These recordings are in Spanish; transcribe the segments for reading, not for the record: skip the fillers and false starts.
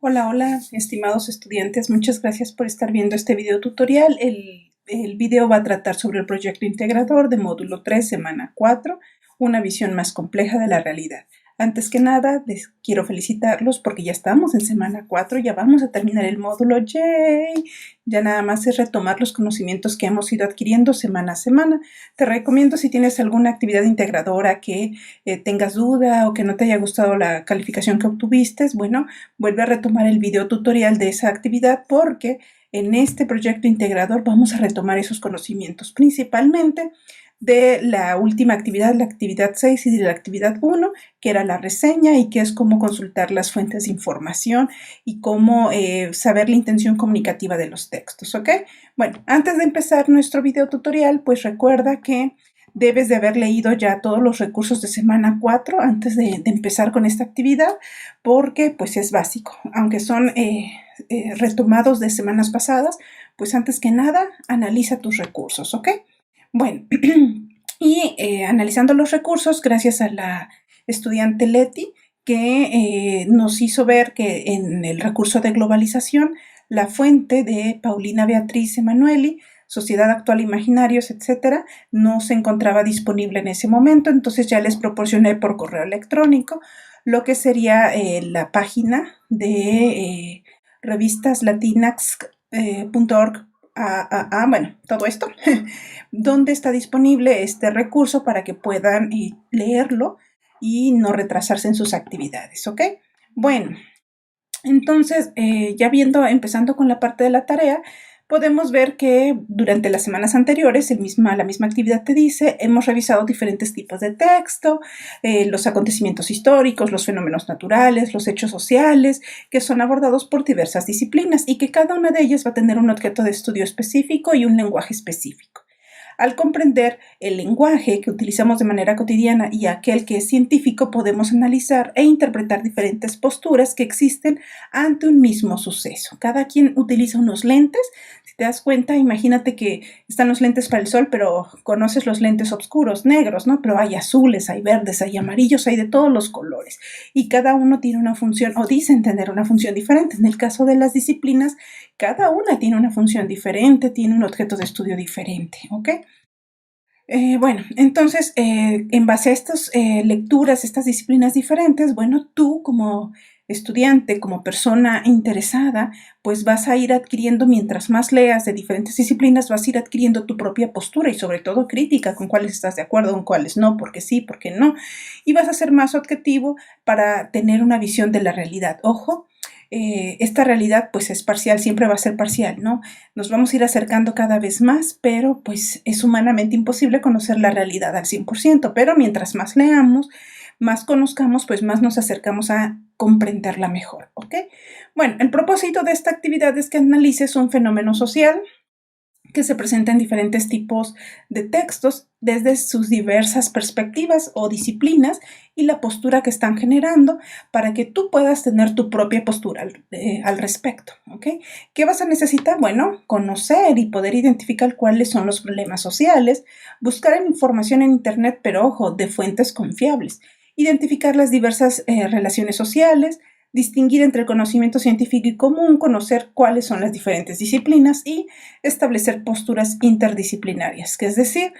Hola, hola, estimados estudiantes, muchas gracias por estar viendo este video tutorial. El video va a tratar sobre el proyecto integrador de módulo 3, semana 4, una visión más compleja de la realidad. Antes que nada, les quiero felicitarlos porque ya estamos en semana 4, ya vamos a terminar el módulo. ¡Yay! Ya nada más es retomar los conocimientos que hemos ido adquiriendo semana a semana. Te recomiendo, si tienes alguna actividad integradora que tengas duda o que no te haya gustado la calificación que obtuviste, bueno, vuelve a retomar el video tutorial de esa actividad porque en este proyecto integrador vamos a retomar esos conocimientos, principalmente de la última actividad, la actividad 6 y de la actividad 1, que era la reseña y que es cómo consultar las fuentes de información y cómo saber la intención comunicativa de los textos, ¿ok? Bueno, antes de empezar nuestro video tutorial, pues recuerda que debes de haber leído ya todos los recursos de semana 4 antes de empezar con esta actividad, porque pues es básico, aunque son retomados de semanas pasadas, pues antes que nada analiza tus recursos, ¿ok? Bueno, y analizando los recursos, gracias a la estudiante Leti, que nos hizo ver que en el recurso de globalización, la fuente de Paulina Beatriz Emanueli, Sociedad Actual Imaginarios, etcétera, no se encontraba disponible en ese momento, entonces ya les proporcioné por correo electrónico lo que sería la página de revistaslatinas.org. Bueno, todo esto, donde está disponible este recurso para que puedan leerlo y no retrasarse en sus actividades, ¿ok? Bueno, entonces, empezando con la parte de la tarea, podemos ver que durante las semanas anteriores, la misma actividad te dice, hemos revisado diferentes tipos de texto, los acontecimientos históricos, los fenómenos naturales, los hechos sociales, que son abordados por diversas disciplinas y que cada una de ellas va a tener un objeto de estudio específico y un lenguaje específico. Al comprender el lenguaje que utilizamos de manera cotidiana y aquel que es científico, podemos analizar e interpretar diferentes posturas que existen ante un mismo suceso. Cada quien utiliza unos lentes. Si te das cuenta, imagínate que están los lentes para el sol, pero conoces los lentes oscuros, negros, ¿no? Pero hay azules, hay verdes, hay amarillos, hay de todos los colores. Y cada uno tiene una función, o dicen tener una función diferente. En el caso de las disciplinas, cada una tiene una función diferente, tiene un objeto de estudio diferente, ¿ok? Bueno, entonces, en base a estas lecturas, estas disciplinas diferentes, bueno, tú como estudiante, como persona interesada, pues vas a ir adquiriendo, mientras más leas de diferentes disciplinas, vas a ir adquiriendo tu propia postura y sobre todo crítica, con cuáles estás de acuerdo, con cuáles no, porque sí, porque no, y vas a ser más objetivo para tener una visión de la realidad. Ojo, esta realidad pues es parcial, siempre va a ser parcial, ¿no? Nos vamos a ir acercando cada vez más, pero pues es humanamente imposible conocer la realidad al 100%, pero mientras más leamos, más conozcamos, pues más nos acercamos a comprenderla mejor, ¿ok? Bueno, el propósito de esta actividad es que analices un fenómeno social que se presenta en diferentes tipos de textos desde sus diversas perspectivas o disciplinas y la postura que están generando para que tú puedas tener tu propia postura al respecto, ¿ok? ¿Qué vas a necesitar? Bueno, conocer y poder identificar cuáles son los problemas sociales, buscar información en internet, pero ojo, de fuentes confiables, identificar las diversas relaciones sociales, distinguir entre el conocimiento científico y común, conocer cuáles son las diferentes disciplinas y establecer posturas interdisciplinarias, que es decir,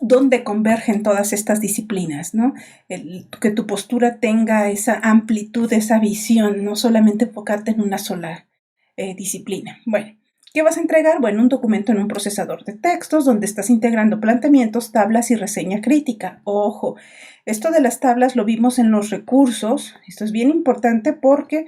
dónde convergen todas estas disciplinas, ¿no? Que tu postura tenga esa amplitud, esa visión, no solamente enfocarte en una sola disciplina. Bueno, ¿qué vas a entregar? Bueno, un documento en un procesador de textos donde estás integrando planteamientos, tablas y reseña crítica. Ojo, esto de las tablas lo vimos en los recursos. Esto es bien importante porque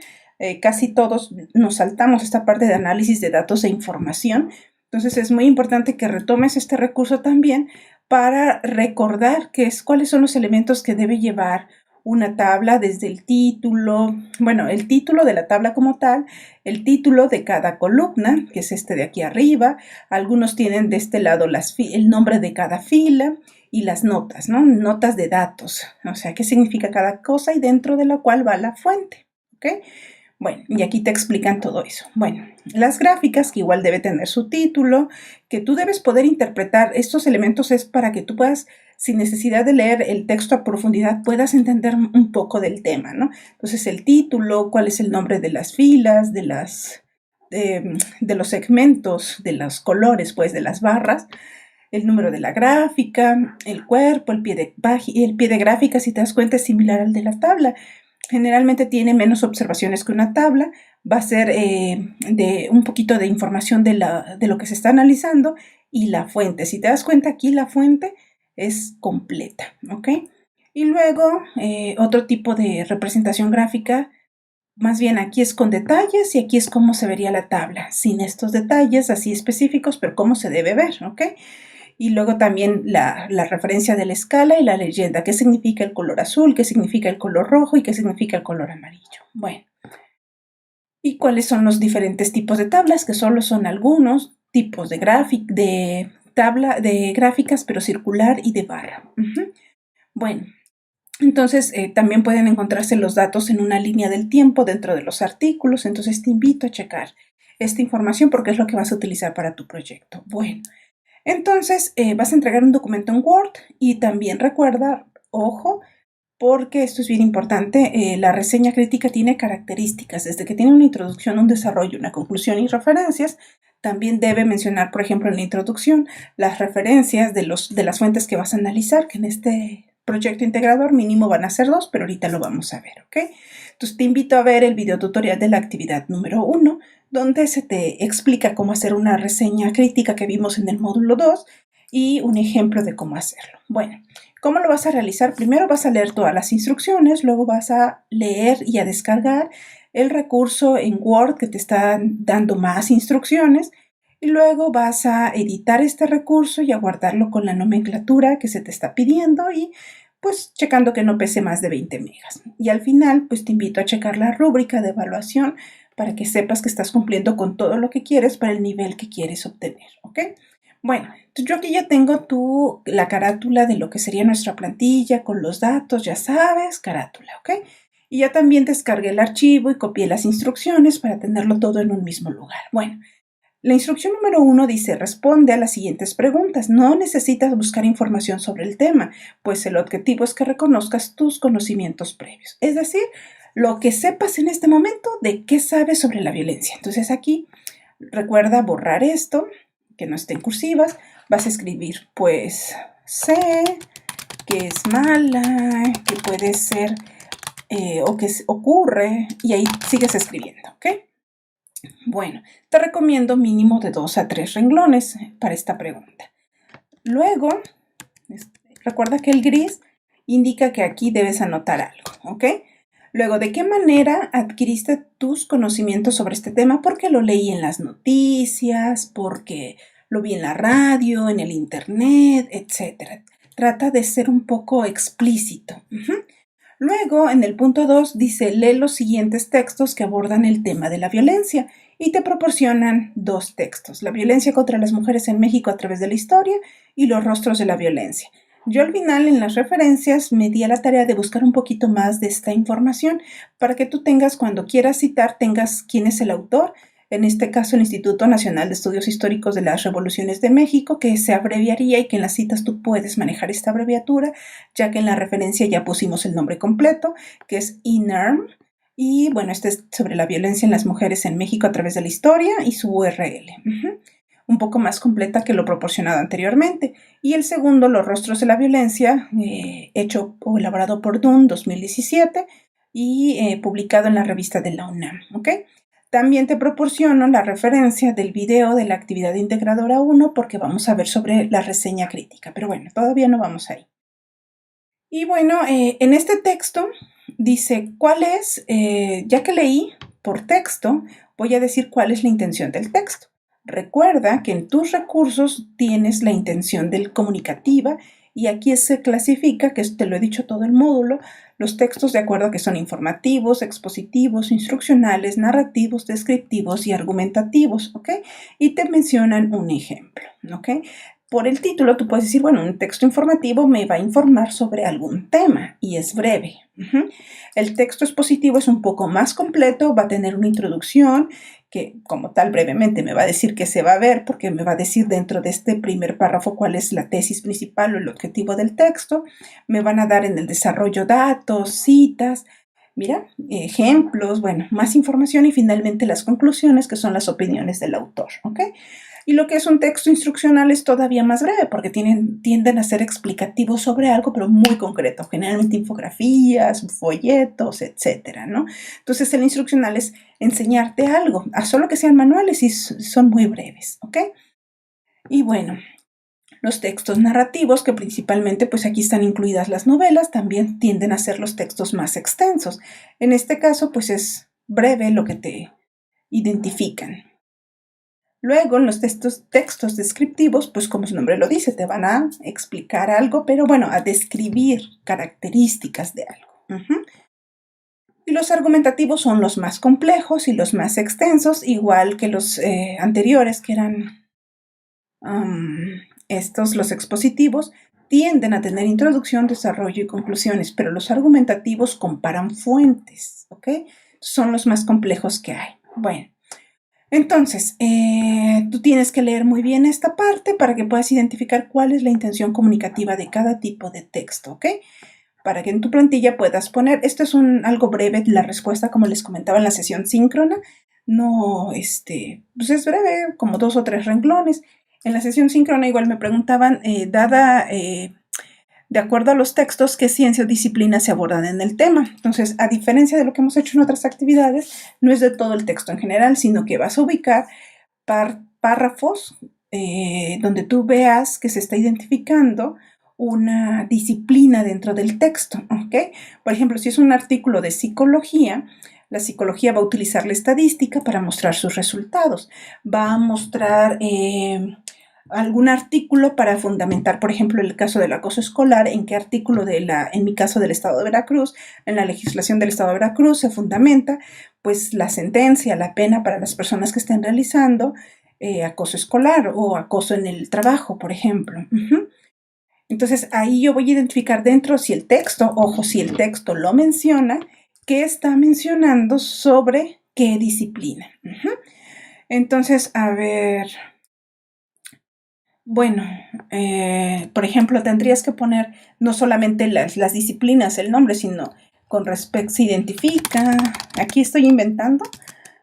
casi todos nos saltamos esta parte de análisis de datos e información. Entonces es muy importante que retomes este recurso también para recordar cuáles son los elementos que debe llevar una tabla, desde el título, bueno, el título de la tabla como tal, el título de cada columna, que es este de aquí arriba. Algunos tienen de este lado el nombre de cada fila y las notas, ¿no? Notas de datos, o sea, qué significa cada cosa y dentro de la cual va la fuente, ¿ok? Bueno, y aquí te explican todo eso. Bueno, las gráficas, que igual debe tener su título, que tú debes poder interpretar estos elementos es para que tú puedas sin necesidad de leer el texto a profundidad, puedas entender un poco del tema, ¿no? Entonces, el título, cuál es el nombre de las filas, de los segmentos, de los colores, pues, de las barras, el número de la gráfica, el cuerpo, el pie de gráfica, si te das cuenta, es similar al de la tabla. Generalmente tiene menos observaciones que una tabla, va a ser de un poquito de información de lo que se está analizando y la fuente. Si te das cuenta, aquí la fuente es completa, ¿ok? Y luego otro tipo de representación gráfica, más bien aquí es con detalles y aquí es cómo se vería la tabla, sin estos detalles así específicos, pero cómo se debe ver, ¿ok? Y luego también la referencia de la escala y la leyenda, qué significa el color azul, qué significa el color rojo y qué significa el color amarillo. Bueno, ¿y cuáles son los diferentes tipos de tablas? Que solo son algunos tipos de tabla de gráficas, pero circular y de barra. Bueno, entonces también pueden encontrarse los datos en una línea del tiempo dentro de los artículos, entonces te invito a checar esta información porque es lo que vas a utilizar para tu proyecto. Bueno, entonces vas a entregar un documento en Word y también recuerda, ojo, porque esto es bien importante, la reseña crítica tiene características, desde que tiene una introducción, un desarrollo, una conclusión y referencias. También debe mencionar, por ejemplo, en la introducción, las referencias de las fuentes que vas a analizar, que en este proyecto integrador mínimo van a ser 2, pero ahorita lo vamos a ver, ¿ok? Entonces te invito a ver el video tutorial de la actividad número 1, donde se te explica cómo hacer una reseña crítica que vimos en el módulo 2 y un ejemplo de cómo hacerlo. Bueno, ¿cómo lo vas a realizar? Primero vas a leer todas las instrucciones, luego vas a leer y a descargar el recurso en Word que te está dando más instrucciones y luego vas a editar este recurso y a guardarlo con la nomenclatura que se te está pidiendo y pues checando que no pese más de 20 megas. Y al final pues te invito a checar la rúbrica de evaluación para que sepas que estás cumpliendo con todo lo que quieres para el nivel que quieres obtener, ¿ok? Bueno, entonces yo aquí ya tengo la carátula de lo que sería nuestra plantilla con los datos, ya sabes, carátula, ¿ok? Y ya también descargué el archivo y copié las instrucciones para tenerlo todo en un mismo lugar. Bueno, la instrucción número 1 dice, responde a las siguientes preguntas. No necesitas buscar información sobre el tema, pues el objetivo es que reconozcas tus conocimientos previos. Es decir, lo que sepas en este momento de qué sabes sobre la violencia. Entonces aquí recuerda borrar esto, que no esté en cursivas. Vas a escribir, pues, sé que es mala, que puede ser o que ocurre, y ahí sigues escribiendo, ¿ok? Bueno, te recomiendo mínimo de 2 a 3 renglones para esta pregunta. Luego, recuerda que el gris indica que aquí debes anotar algo, ¿ok? Luego, ¿de qué manera adquiriste tus conocimientos sobre este tema? Porque lo leí en las noticias, porque lo vi en la radio, en el internet, etc. Trata de ser un poco explícito. Luego, en el punto 2, dice, lee los siguientes textos que abordan el tema de la violencia y te proporcionan 2 textos, la violencia contra las mujeres en México a través de la historia y los rostros de la violencia. Yo al final en las referencias me di a la tarea de buscar un poquito más de esta información para que tú tengas, cuando quieras citar, tengas quién es el autor, en este caso el Instituto Nacional de Estudios Históricos de las Revoluciones de México, que se abreviaría y que en las citas tú puedes manejar esta abreviatura, ya que en la referencia ya pusimos el nombre completo, que es INERM, y bueno, este es sobre la violencia en las mujeres en México a través de la historia y su URL. Un poco más completa que lo proporcionado anteriormente. Y el segundo, Los rostros de la violencia, hecho o elaborado por Dunn 2017 y publicado en la revista de la UNAM, ¿ok? También te proporciono la referencia del video de la actividad integradora 1 porque vamos a ver sobre la reseña crítica, pero bueno, todavía no vamos ahí. Y bueno, en este texto dice cuál es, ya que leí por texto, voy a decir cuál es la intención del texto. Recuerda que en tus recursos tienes la intención del comunicativa y aquí se clasifica, que te lo he dicho todo el módulo, los textos de acuerdo a que son informativos, expositivos, instruccionales, narrativos, descriptivos y argumentativos, ¿ok? Y te mencionan un ejemplo, ¿ok? Por el título tú puedes decir, bueno, un texto informativo me va a informar sobre algún tema y es breve. El texto expositivo es un poco más completo, va a tener una introducción que como tal brevemente me va a decir qué se va a ver, porque me va a decir dentro de este primer párrafo cuál es la tesis principal o el objetivo del texto. Me van a dar en el desarrollo datos, citas, mira, ejemplos, bueno, más información y finalmente las conclusiones, que son las opiniones del autor, ¿ok? Y lo que es un texto instruccional es todavía más breve porque tienden a ser explicativos sobre algo, pero muy concreto, generalmente infografías, folletos, etcétera, ¿no? Entonces el instruccional es enseñarte algo, a solo que sean manuales y son muy breves, ¿ok? Y bueno, los textos narrativos, que principalmente pues aquí están incluidas las novelas, también tienden a ser los textos más extensos. En este caso pues es breve lo que te identifican. Luego, en los textos descriptivos, pues como su nombre lo dice, te van a explicar algo, pero bueno, a describir características de algo. Y los argumentativos son los más complejos y los más extensos, igual que los anteriores, que eran los expositivos, tienden a tener introducción, desarrollo y conclusiones, pero los argumentativos comparan fuentes, ¿ok? Son los más complejos que hay. Bueno. Entonces, tú tienes que leer muy bien esta parte para que puedas identificar cuál es la intención comunicativa de cada tipo de texto, ¿ok? Para que en tu plantilla puedas poner, esto es algo breve, la respuesta, como les comentaba en la sesión síncrona, no, pues es breve, como 2 o 3 renglones. En la sesión síncrona igual me preguntaban, de acuerdo a los textos, qué ciencia o disciplina se abordan en el tema. Entonces, a diferencia de lo que hemos hecho en otras actividades, no es de todo el texto en general, sino que vas a ubicar párrafos donde tú veas que se está identificando una disciplina dentro del texto, ¿ok? Por ejemplo, si es un artículo de psicología, la psicología va a utilizar la estadística para mostrar sus resultados. Va a mostrar algún artículo para fundamentar, por ejemplo, el caso del acoso escolar, en qué artículo en mi caso del Estado de Veracruz, en la legislación del Estado de Veracruz se fundamenta, pues, la sentencia, la pena para las personas que estén realizando acoso escolar o acoso en el trabajo, por ejemplo. Entonces, ahí yo voy a identificar dentro si el texto, ojo, si el texto lo menciona, qué está mencionando sobre qué disciplina. Entonces, a ver, bueno, por ejemplo, tendrías que poner no solamente las disciplinas, el nombre, sino con respecto, se identifica, aquí estoy inventando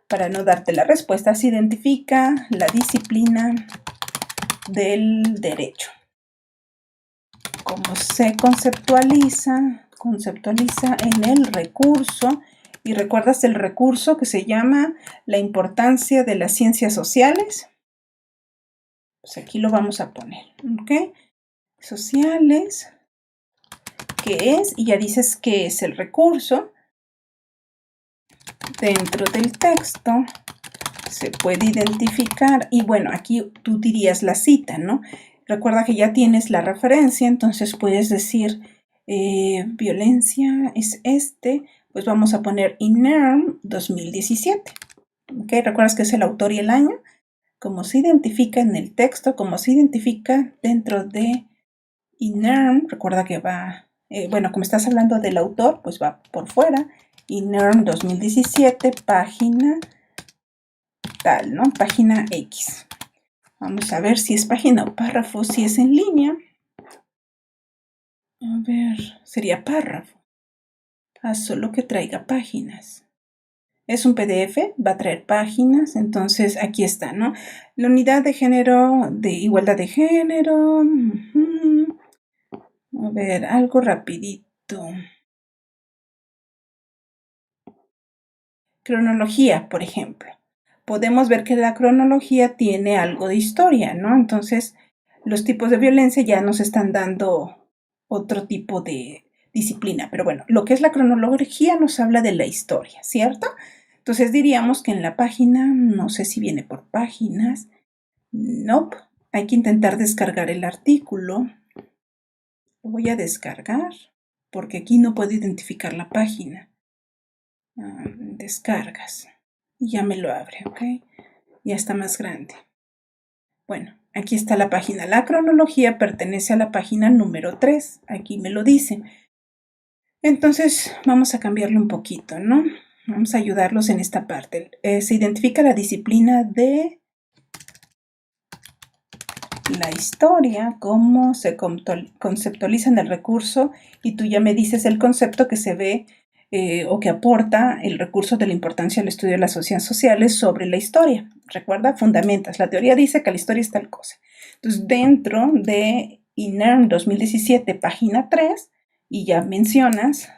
para no darte la respuesta, se identifica la disciplina del derecho. Como se conceptualiza en el recurso, y recuerdas el recurso que se llama la importancia de las ciencias sociales. Pues aquí lo vamos a poner, ¿ok? Sociales, ¿qué es? Y ya dices qué es el recurso. Dentro del texto se puede identificar, y bueno, aquí tú dirías la cita, ¿no? Recuerda que ya tienes la referencia, entonces puedes decir violencia es pues vamos a poner INERM 2017. ¿Ok? ¿Recuerdas que es el autor y el año? Como se identifica en el texto, como se identifica dentro de INERM, recuerda que va, bueno, como estás hablando del autor, pues va por fuera. INERM 2017, página tal, ¿no? Página X. Vamos a ver si es página o párrafo, si es en línea. A ver, sería párrafo. Solo que traiga páginas. Es un PDF, va a traer páginas, entonces aquí está, ¿no? La unidad de género, de igualdad de género. A ver, algo rapidito. Cronología, por ejemplo. Podemos ver que la cronología tiene algo de historia, ¿no? Entonces, los tipos de violencia ya nos están dando otro tipo de disciplina. Pero bueno, lo que es la cronología nos habla de la historia, ¿cierto? Entonces diríamos que en la página, no sé si viene por páginas, nope, hay que intentar descargar el artículo. Lo voy a descargar porque aquí no puedo identificar la página. Descargas. Y ya me lo abre, ¿ok? Ya está más grande. Bueno, aquí está la página. La cronología pertenece a la página número 3. Aquí me lo dice. Entonces, vamos a cambiarle un poquito, ¿no? Vamos a ayudarlos en esta parte. Se identifica la disciplina de la historia, cómo se conceptualiza en el recurso, y tú ya me dices el concepto que se ve o que aporta el recurso de la importancia del estudio de las ciencias sociales sobre la historia. Recuerda, fundamentas. La teoría dice que la historia es tal cosa. Entonces, dentro de INERM 2017, página 3, y ya mencionas,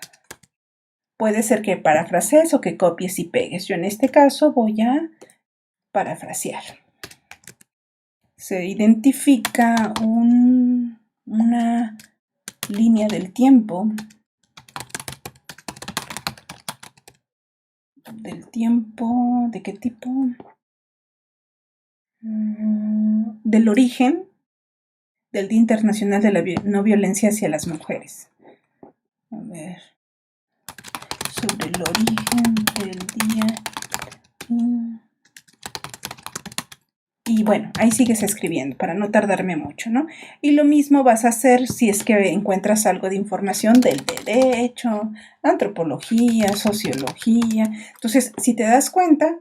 puede ser que parafrasees o que copies y pegues. Yo en este caso voy a parafrasear. Se identifica una línea del tiempo ¿de qué tipo? Del origen del Día Internacional de la No Violencia hacia las Mujeres. A ver, sobre el origen del día. Y bueno, ahí sigues escribiendo para no tardarme mucho, ¿no? Y lo mismo vas a hacer si es que encuentras algo de información del derecho, antropología, sociología. Entonces, si te das cuenta,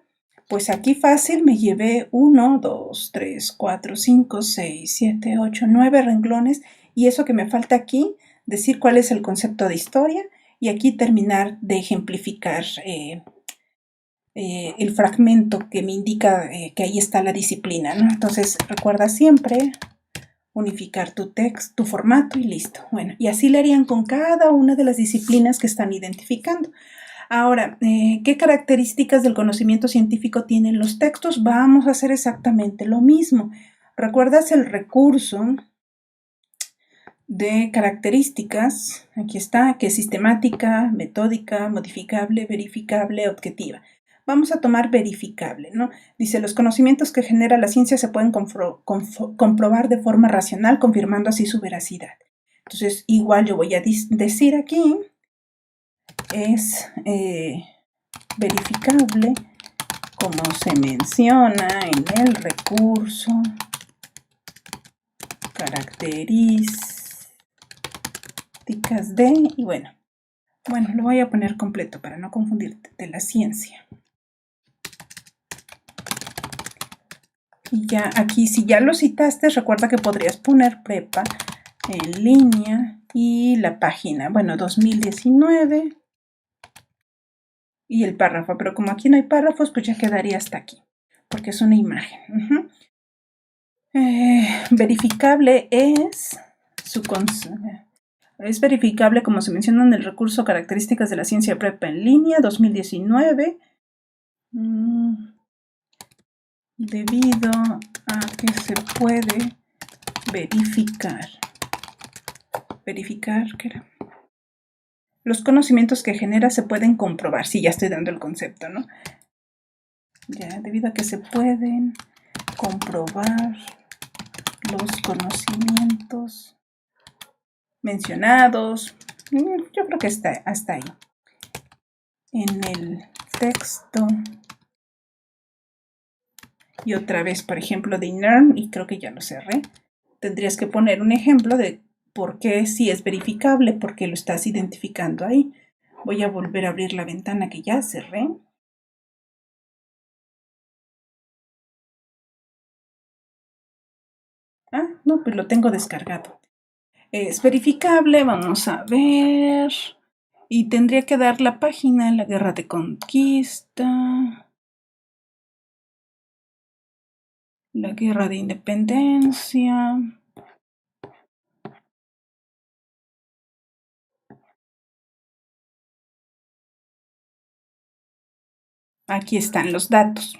pues aquí fácil me llevé 1, 2, 3, 4, 5, 6, 7, 8, 9 renglones. Y eso que me falta aquí, decir cuál es el concepto de historia y aquí terminar de ejemplificar el fragmento que me indica que ahí está la disciplina, ¿no? Entonces, recuerda siempre unificar tu texto, tu formato y listo. Bueno, y así le harían con cada una de las disciplinas que están identificando. Ahora, ¿qué características del conocimiento científico tienen los textos? Vamos a hacer exactamente lo mismo. ¿Recuerdas el recurso de características? Aquí está, que es sistemática, metódica, modificable, verificable, objetiva. Vamos a tomar verificable, ¿no? Dice, los conocimientos que genera la ciencia se pueden comprobar de forma racional, confirmando así su veracidad. Entonces, igual yo voy a decir aquí, es verificable como se menciona en el recurso, características de, y bueno, lo voy a poner completo para no confundirte, de la ciencia. Y ya aquí, si ya lo citaste, recuerda que podrías poner prepa en línea y la página, bueno, 2019 y el párrafo, pero como aquí no hay párrafos, pues ya quedaría hasta aquí, porque es una imagen. Verificable es es verificable como se menciona en el recurso Características de la Ciencia Prepa en Línea 2019. Debido a que se puede verificar. ¿Verificar qué era? Los conocimientos que genera se pueden comprobar. Sí, ya estoy dando el concepto, ¿no? Ya, debido a que se pueden comprobar los conocimientos mencionados. Yo creo que está hasta ahí. En el texto. Y otra vez, por ejemplo, de INERM, y creo que ya lo cerré. Tendrías que poner un ejemplo de por qué sí es verificable, porque lo estás identificando ahí. Voy a volver a abrir la ventana que ya cerré. Ah, no, pues lo tengo descargado. Es verificable, vamos a ver. Y tendría que dar la página, la guerra de conquista, la guerra de independencia. Aquí están los datos.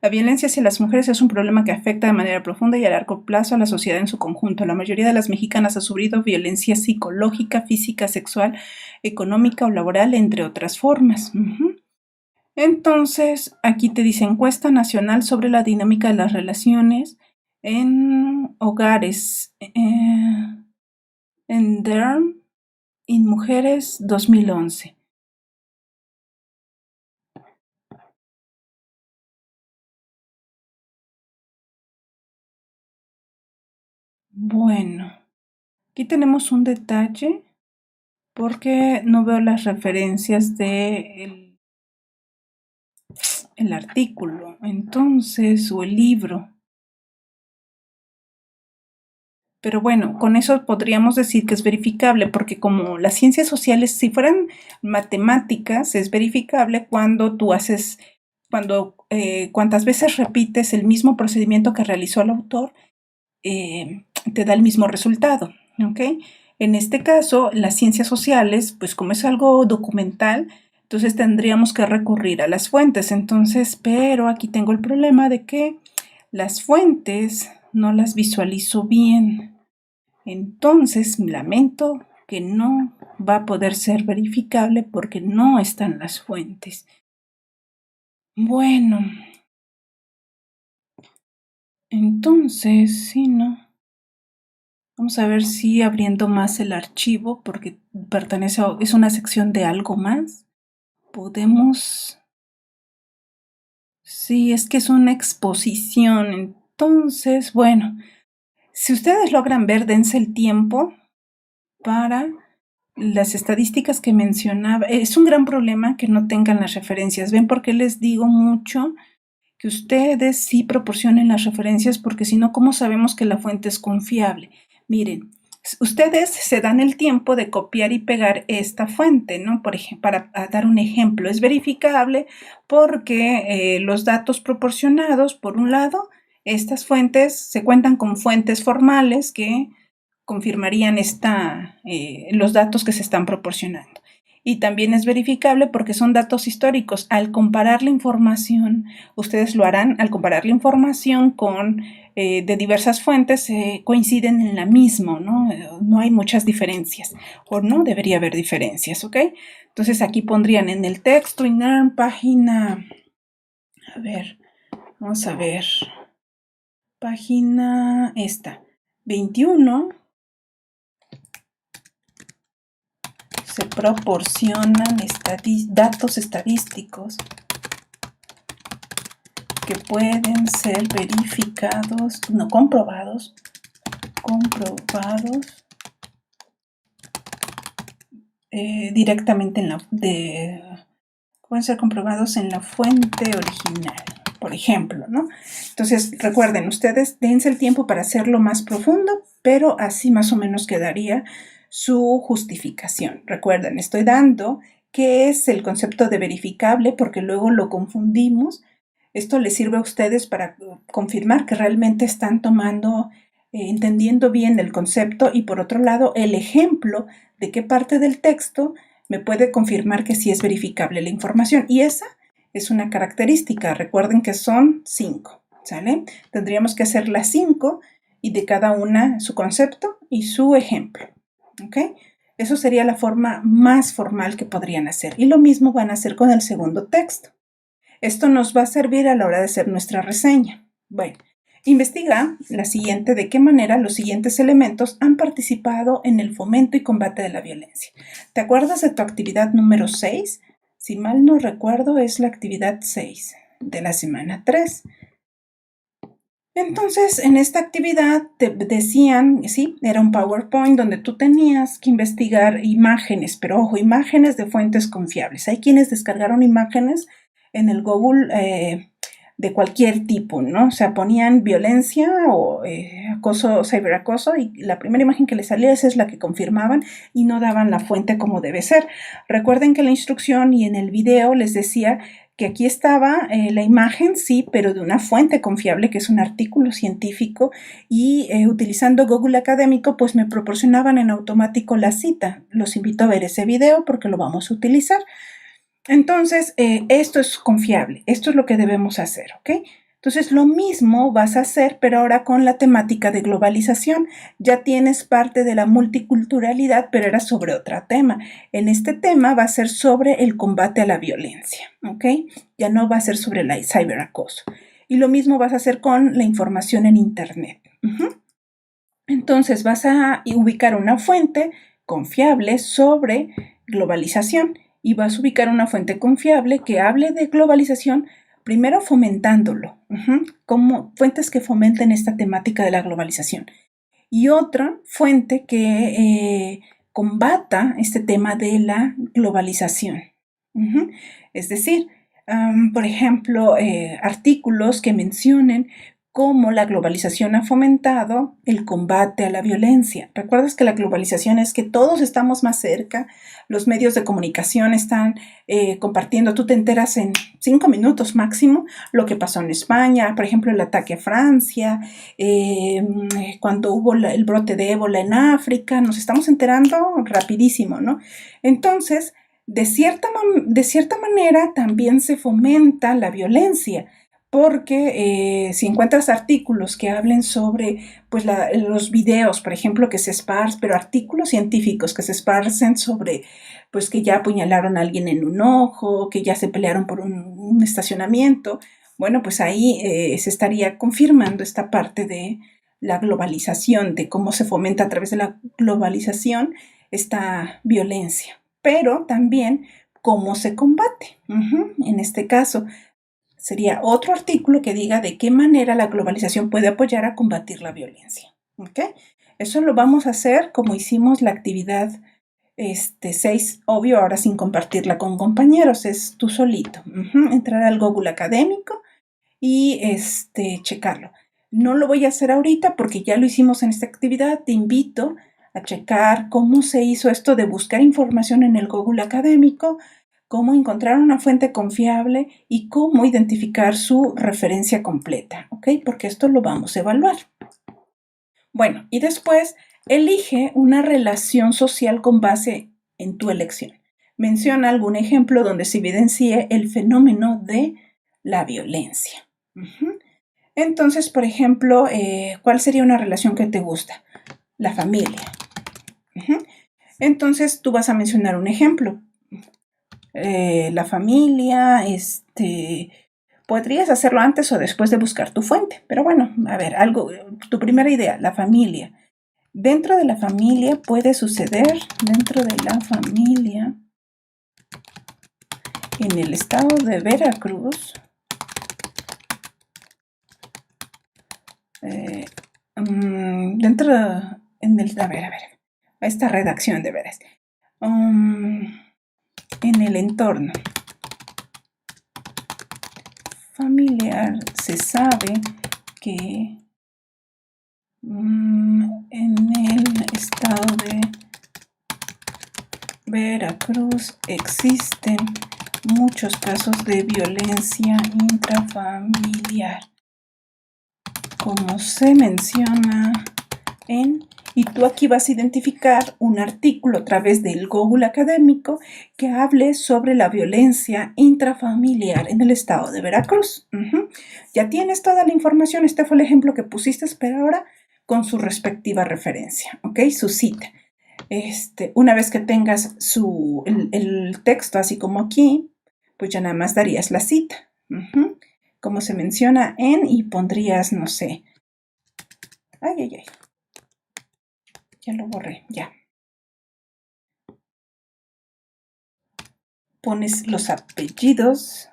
La violencia hacia las mujeres es un problema que afecta de manera profunda y a largo plazo a la sociedad en su conjunto. La mayoría de las mexicanas ha sufrido violencia psicológica, física, sexual, económica o laboral, entre otras formas. Entonces, aquí te dice encuesta nacional sobre la dinámica de las relaciones en hogares en DERM en mujeres 2011. Bueno, aquí tenemos un detalle porque no veo las referencias de el artículo, entonces, o el libro. Pero bueno, con eso podríamos decir que es verificable, porque como las ciencias sociales, si fueran matemáticas, es verificable cuando tú haces, cuantas veces repites el mismo procedimiento que realizó el autor, te da el mismo resultado, ¿ok? En este caso, las ciencias sociales, pues como es algo documental, entonces tendríamos que recurrir a las fuentes. Entonces, pero aquí tengo el problema de que las fuentes no las visualizo bien. Entonces, lamento que no va a poder ser verificable porque no están las fuentes. Bueno, entonces, sí, ¿no? Vamos a ver si abriendo más el archivo, porque es una sección de algo más. Podemos... Sí, es que es una exposición. Entonces, bueno, si ustedes logran ver, dense el tiempo para las estadísticas que mencionaba. Es un gran problema que no tengan las referencias. ¿Ven por qué les digo mucho que ustedes sí proporcionen las referencias? Porque si no, ¿cómo sabemos que la fuente es confiable? Miren, ustedes se dan el tiempo de copiar y pegar esta fuente, ¿no? Por ejemplo, para dar un ejemplo, es verificable porque los datos proporcionados, por un lado, estas fuentes se cuentan con fuentes formales que confirmarían los datos que se están proporcionando. Y también es verificable porque son datos históricos. Al comparar la información, ustedes lo harán, al comparar la información de diversas fuentes, coinciden en la misma, ¿no? No hay muchas diferencias, o no debería haber diferencias, ¿ok? Entonces aquí pondrían en el texto, INARM, página, a ver, vamos a ver, página esta, 21, se proporcionan datos estadísticos que pueden ser verificados, no, comprobados, directamente pueden ser comprobados en la fuente original, por ejemplo, ¿no? Entonces, recuerden, ustedes dense el tiempo para hacerlo más profundo, pero así más o menos quedaría su justificación. Recuerden, estoy dando qué es el concepto de verificable porque luego lo confundimos. Esto les sirve a ustedes para confirmar que realmente están entendiendo bien el concepto, y por otro lado, el ejemplo de qué parte del texto me puede confirmar que sí es verificable la información. Y esa es una característica. Recuerden que son 5, ¿sale? Tendríamos que hacer las 5 y de cada una su concepto y su ejemplo, ¿ok? Eso sería la forma más formal que podrían hacer. Y lo mismo van a hacer con el segundo texto. Esto nos va a servir a la hora de hacer nuestra reseña. Bueno, investiga la siguiente: de qué manera los siguientes elementos han participado en el fomento y combate de la violencia. ¿Te acuerdas de tu actividad número 6? Si mal no recuerdo, es la actividad 6 de la semana 3. Entonces, en esta actividad te decían, sí, era un PowerPoint donde tú tenías que investigar imágenes, pero ojo, imágenes de fuentes confiables. Hay quienes descargaron imágenes en el Google de cualquier tipo, ¿no? O sea, ponían violencia o acoso, ciberacoso, y la primera imagen que les salía, esa es la que confirmaban y no daban la fuente como debe ser. Recuerden que en la instrucción y en el video les decía que aquí estaba la imagen, sí, pero de una fuente confiable, que es un artículo científico, y utilizando Google Académico, pues me proporcionaban en automático la cita. Los invito a ver ese video porque lo vamos a utilizar. Entonces, esto es confiable, esto es lo que debemos hacer, ¿ok? Entonces, lo mismo vas a hacer, pero ahora con la temática de globalización. Ya tienes parte de la multiculturalidad, pero era sobre otro tema. En este tema va a ser sobre el combate a la violencia, ¿ok? Ya no va a ser sobre el ciberacoso. Y lo mismo vas a hacer con la información en Internet. Entonces, vas a ubicar una fuente confiable sobre globalización y vas a ubicar una fuente confiable que hable de globalización, primero fomentándolo, como fuentes que fomenten esta temática de la globalización, y otra fuente que combata este tema de la globalización. Es decir, Por ejemplo, artículos que mencionen cómo la globalización ha fomentado el combate a la violencia. ¿Recuerdas que la globalización es que todos estamos más cerca? Los medios de comunicación están compartiendo, tú te enteras en 5 minutos máximo lo que pasó en España, por ejemplo, el ataque a Francia, cuando hubo el brote de ébola en África, nos estamos enterando rapidísimo, ¿no? Entonces, de cierta manera también se fomenta la violencia, porque si encuentras artículos que hablen sobre pues, los videos, por ejemplo, que se esparcen, pero artículos científicos que se esparcen sobre pues que ya apuñalaron a alguien en un ojo, que ya se pelearon por un estacionamiento, bueno, pues ahí se estaría confirmando esta parte de la globalización, de cómo se fomenta a través de la globalización esta violencia, pero también cómo se combate. En este caso, sería otro artículo que diga de qué manera la globalización puede apoyar a combatir la violencia. ¿Ok? Eso lo vamos a hacer como hicimos la actividad 6, obvio, ahora sin compartirla con compañeros, es tú solito. Entrar al Google Académico y checarlo. No lo voy a hacer ahorita porque ya lo hicimos en esta actividad. Te invito a checar cómo se hizo esto de buscar información en el Google Académico, cómo encontrar una fuente confiable y cómo identificar su referencia completa, ¿ok? Porque esto lo vamos a evaluar. Bueno, y después elige una relación social con base en tu elección. Menciona algún ejemplo donde se evidencie el fenómeno de la violencia. Entonces, por ejemplo, ¿cuál sería una relación que te gusta? La familia. Entonces, tú vas a mencionar un ejemplo. La familia, podrías hacerlo antes o después de buscar tu fuente. Pero bueno, a ver, tu primera idea, la familia. Dentro de la familia puede suceder, dentro de la familia, en el estado de Veracruz, esta redacción de veras, en el entorno familiar se sabe que en el estado de Veracruz existen muchos casos de violencia intrafamiliar, como se menciona y tú aquí vas a identificar un artículo a través del Google Académico que hable sobre la violencia intrafamiliar en el estado de Veracruz. Ya tienes toda la información, este fue el ejemplo que pusiste, pero ahora con su respectiva referencia, ¿ok? Su cita. Una vez que tengas el texto así como aquí, pues ya nada más darías la cita. Como se menciona y pondrías, no sé. Ay. Ya lo borré, ya. Pones los apellidos.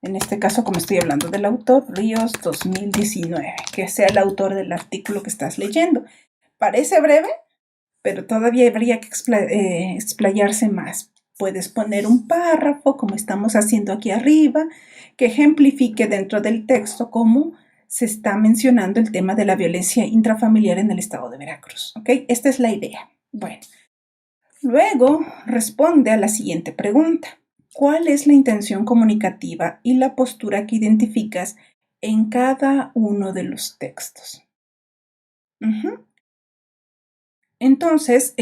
En este caso, como estoy hablando del autor, Ríos 2019, que sea el autor del artículo que estás leyendo. Parece breve, pero todavía habría que explayarse más. Puedes poner un párrafo, como estamos haciendo aquí arriba, que ejemplifique dentro del texto cómo se está mencionando el tema de la violencia intrafamiliar en el estado de Veracruz. ¿Ok? Esta es la idea. Bueno, luego responde a la siguiente pregunta. ¿Cuál es la intención comunicativa y la postura que identificas en cada uno de los textos? Entonces,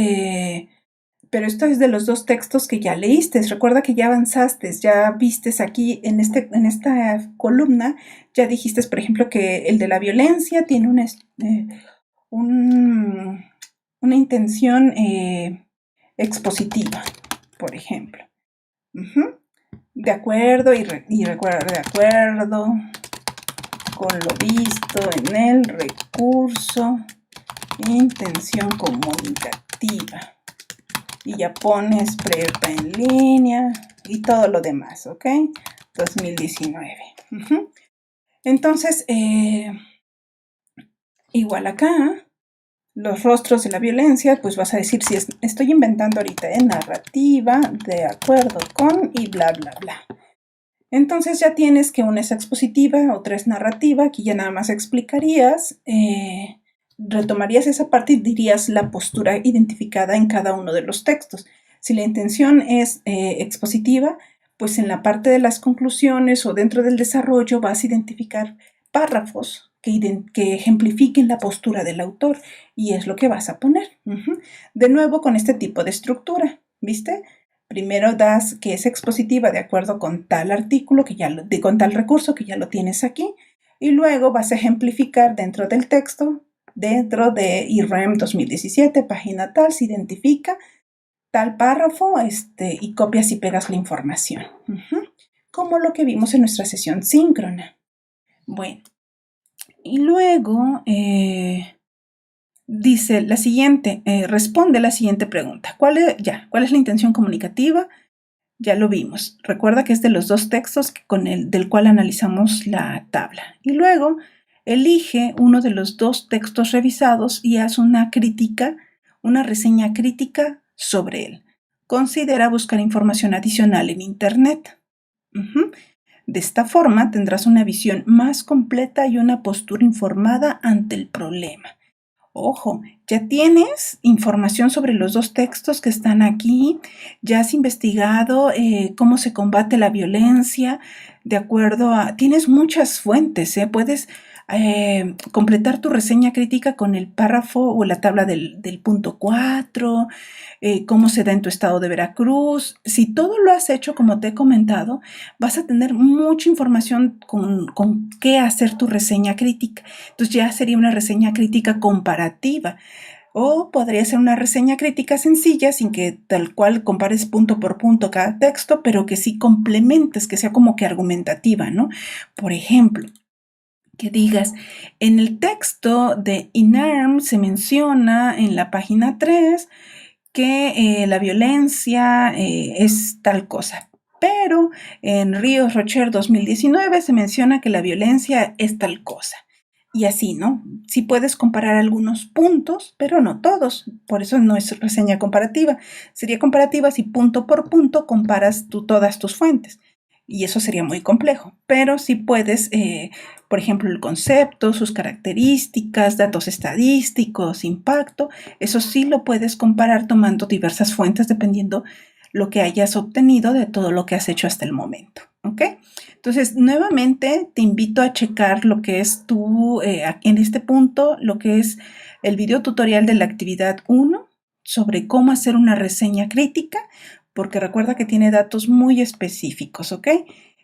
pero esto es de los dos textos que ya leíste. Recuerda que ya avanzaste, ya vistes aquí en esta columna, ya dijiste, por ejemplo, que el de la violencia tiene una intención expositiva, por ejemplo. De acuerdo y recuerda, de acuerdo con lo visto en el recurso, intención comunicativa. Y ya pones prepa en línea y todo lo demás, ¿ok? 2019. Entonces, igual acá, los rostros de la violencia, pues vas a decir si estoy inventando ahorita narrativa, de acuerdo con y bla, bla, bla. Entonces ya tienes que una es expositiva, otra es narrativa. Aquí ya nada más explicarías, retomarías esa parte y dirías la postura identificada en cada uno de los textos. Si la intención es expositiva, pues en la parte de las conclusiones o dentro del desarrollo vas a identificar párrafos que ejemplifiquen la postura del autor y es lo que vas a poner. De nuevo con este tipo de estructura, ¿viste? Primero das que es expositiva de acuerdo con tal artículo, con tal recurso que ya lo tienes aquí, y luego vas a ejemplificar dentro del texto, dentro de IREM 2017, página tal, se identifica tal párrafo y copias y pegas la información. Como lo que vimos en nuestra sesión síncrona. Bueno, y luego dice la siguiente, responde la siguiente pregunta. ¿Cuál es la intención comunicativa? Ya lo vimos. Recuerda que es de los dos textos del cual analizamos la tabla. Y luego elige uno de los dos textos revisados y haz una reseña crítica sobre él. Considera buscar información adicional en Internet. De esta forma tendrás una visión más completa y una postura informada ante el problema. Ojo, ya tienes información sobre los dos textos que están aquí, ya has investigado cómo se combate la violencia, tienes muchas fuentes, puedes completar tu reseña crítica con el párrafo o la tabla del punto 4, cómo se da en tu estado de Veracruz. Si todo lo has hecho como te he comentado, vas a tener mucha información con qué hacer tu reseña crítica. Entonces ya sería una reseña crítica comparativa. O podría ser una reseña crítica sencilla, sin que tal cual compares punto por punto cada texto, pero que sí complementes, que sea como que argumentativa, ¿no? Por ejemplo, que digas, en el texto de INERM se menciona en la página 3 que la violencia es tal cosa, pero en Ríos Rocher 2019 se menciona que la violencia es tal cosa. Y así, ¿no? Sí puedes comparar algunos puntos, pero no todos. Por eso no es reseña comparativa. Sería comparativa si punto por punto comparas todas tus fuentes. Y eso sería muy complejo. Pero sí puedes, por ejemplo, el concepto, sus características, datos estadísticos, impacto. Eso sí lo puedes comparar tomando diversas fuentes dependiendo lo que hayas obtenido de todo lo que has hecho hasta el momento. ¿Ok? Entonces, nuevamente te invito a checar lo que es en este punto, lo que es el video tutorial de la actividad 1 sobre cómo hacer una reseña crítica, porque recuerda que tiene datos muy específicos, ¿ok?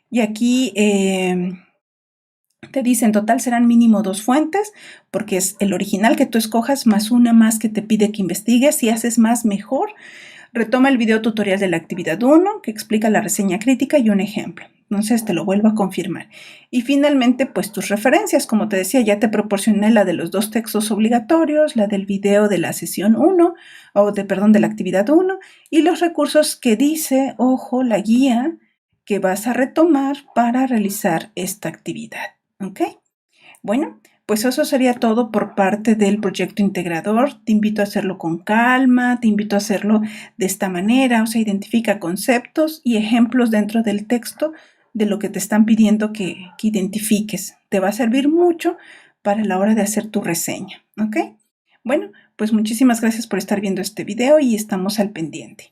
Y aquí te dice en total serán mínimo 2 fuentes, porque es el original que tú escojas más una más que te pide que investigues. Si haces más, mejor. Retoma el video tutorial de la actividad 1 que explica la reseña crítica y un ejemplo. Entonces te lo vuelvo a confirmar. Y finalmente, pues tus referencias. Como te decía, ya te proporcioné la de los dos textos obligatorios, la del video de la sesión 1, de la actividad 1, y los recursos que dice, ojo, la guía que vas a retomar para realizar esta actividad. ¿Ok? Bueno, pues eso sería todo por parte del proyecto integrador. Te invito a hacerlo con calma, te invito a hacerlo de esta manera, o sea, identifica conceptos y ejemplos dentro del texto de lo que te están pidiendo que identifiques. Te va a servir mucho para la hora de hacer tu reseña, ¿ok? Bueno, pues muchísimas gracias por estar viendo este video y estamos al pendiente.